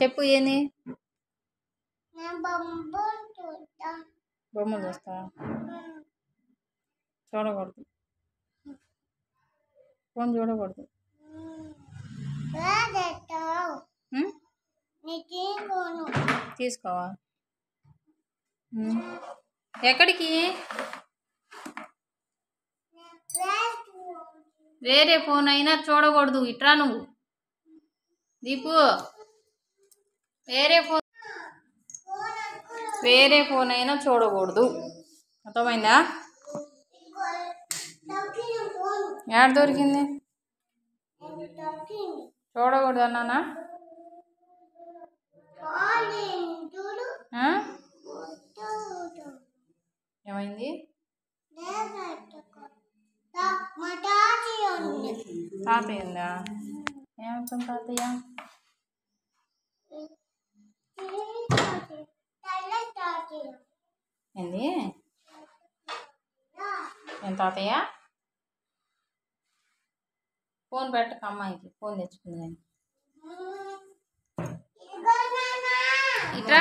చెప్పు ఏంది బొమ్మలు చూస్తా చూడకూడదు ఫోన్ చూడకూడదు తీసుకోవా ఎక్కడికి వేరే ఫోన్ అయినా చూడకూడదు ఇట్రా నువ్వు దీపు వేరే ఫోన్ అయినా చూడకూడదు అర్థమైందా ఏడ దొరికింది చూడకూడదు అన్నానా ఏమైంది తాతయ్య ఉందా ఏమవుతుంది తాతయ్య ఏంది ఏం తాతయ్య ఫోన్ పెట్టక అమ్మాయికి ఫోన్ తెచ్చుకుంది కానీ ఇట్రా